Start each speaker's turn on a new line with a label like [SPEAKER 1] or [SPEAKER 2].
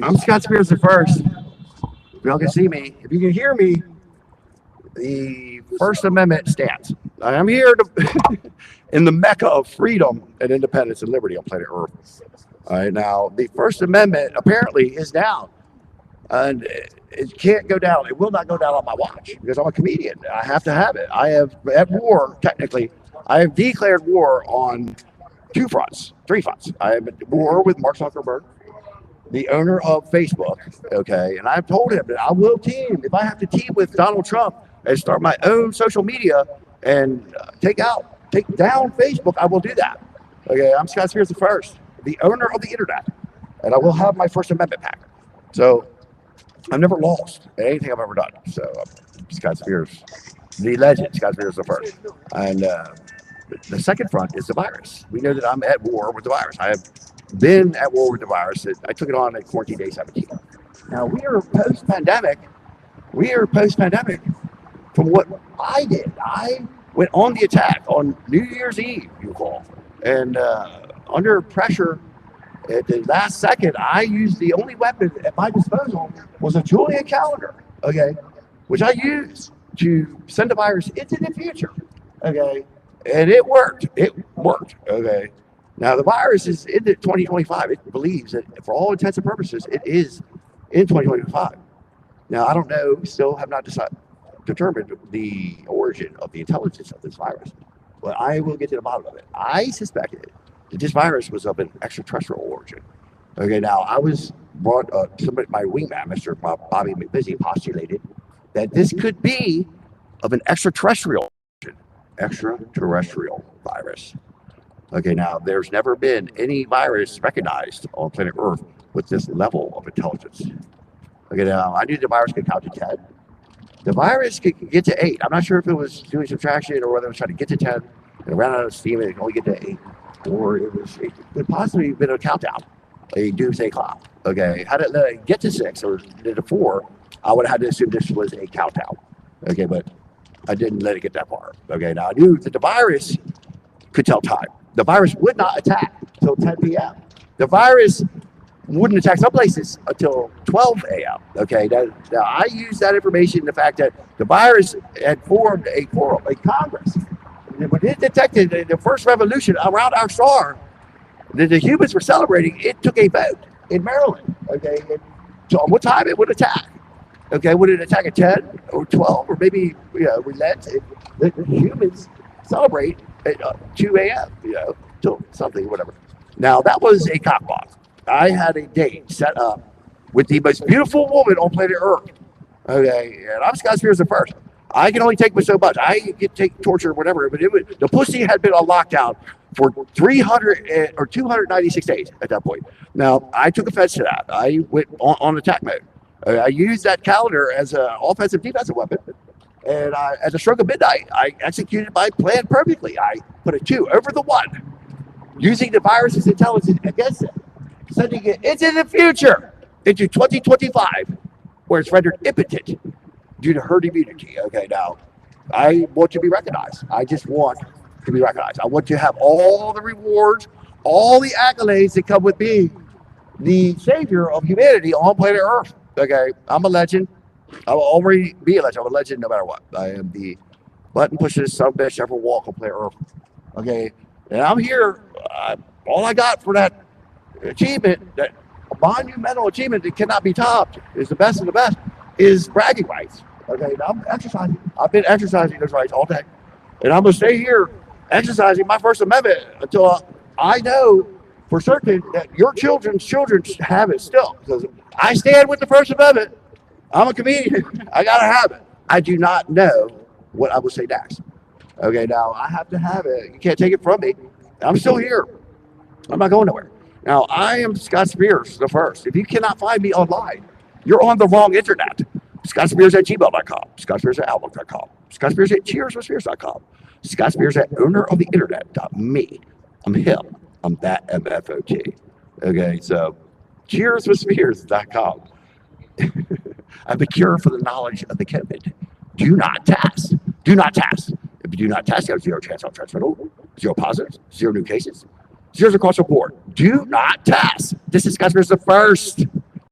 [SPEAKER 1] I'm Scott Spears the first. If y'all can see me, if you can hear me, the First Amendment stands. I'm here to in the mecca of freedom and independence and liberty on planet Earth. All right, now the First Amendment apparently is down, and it can't go down. It will not go down on my watch because I'm a comedian. I have to have it. I have at war technically. I have declared war on three fronts. I am at war with Mark Zuckerberg, the owner of Facebook, okay? And I've told him that I will team, if I have to team with Donald Trump and start my own social media and take down Facebook, I will do that. Okay, I'm Scott Spears the first, the owner of the internet, and I will have my First Amendment pack. So I've never lost at anything I've ever done. So Scott Spears, the legend, Scott Spears the first. And the second front is the virus. We know that I'm at war with the virus. I have been at war with the virus. I took it on at quarantine day 17. Now we are post-pandemic. From what I did. I went on the attack on New Year's Eve, you call, and under pressure at the last second, I used the only weapon at my disposal was a Julian calendar, okay, which I used to send the virus into the future, okay, and it worked. Okay. Now, the virus is into 2025. It believes that for all intents and purposes, it is in 2025. Now, I don't know, still have not determined the origin of the intelligence of this virus, but I will get to the bottom of it. I suspected that this virus was of an extraterrestrial origin. Okay, now I was brought, my wingman, Mr. Bobby McBusy, postulated that this could be of an extraterrestrial virus. Okay, now there's never been any virus recognized on planet Earth with this level of intelligence. Okay, now I knew the virus could count to 10. The virus could get to 8. I'm not sure if it was doing subtraction or whether it was trying to get to 10 and ran out of steam and it could only get to 8. Or it could possibly have been a countdown, a doomsday clock. Okay, had it get to 6 or to 4, I would have had to assume this was a countdown. Okay, but I didn't let it get that far. Okay, now I knew that the virus could tell time. The virus would not attack until 10 p.m. The virus wouldn't attack some places until 12 a.m. Okay, now I use that information, the fact that the virus had formed a Congress. And when it detected the first revolution around our star, that the humans were celebrating, it took a vote in Maryland. Okay, and so what time it would attack? Okay, would it attack at 10 or 12 or maybe we let the humans celebrate at 2 a.m. Till something, whatever. Now that was a cockblock. I had a date set up with the most beautiful woman on planet Earth. Okay, and I'm Scott Spears the first. I can only take so much. I get take torture or whatever, but the pussy had been on lockdown for 300 or 296 days at that point. Now I took offense to that. I went on attack mode. I used that calendar as an offensive defensive weapon. And at the stroke of midnight, I executed my plan perfectly. I put a 2 over the 1, using the virus's intelligence against it, sending it into the future, into 2025, where it's rendered impotent due to herd immunity. Okay, now, I want to be recognized. I just want to be recognized. I want to have all the rewards, all the accolades that come with being the savior of humanity on planet Earth. Okay, I'm a legend. I will already be a legend. I'm a legend no matter what. I am the button pushes some bitch ever walk on planet Earth. Okay, and I'm here. All I got for that achievement, that monumental achievement that cannot be topped, is the best of the best, is bragging rights. Okay, now I'm exercising. I've been exercising those rights all day, and I'm gonna stay here exercising my First Amendment until I know for certain that your children's children have it still. Because I stand with the First Amendment. I'm a comedian. I gotta have it. I do not know what I will say next. Okay, now I have to have it. You can't take it from me. I'm still here. I'm not going nowhere. Now I am Scott Spears the first. If you cannot find me online, you're on the wrong internet. ScottSpears@gmail.com. ScottSpears@outlook.com. ScottSpears@cheerswithspears.com. Scott Spears at owner of the internet.me. I'm him. I'm that MFOT. Okay, so cheerswithspears.com. I'm the cure for the knowledge of the COVID. Do not test. Do not test. If you do not test, you have 0 chance of transmittal, 0 positives, 0 new cases, 0 across the board. Do not test. This is Scott Spears the first.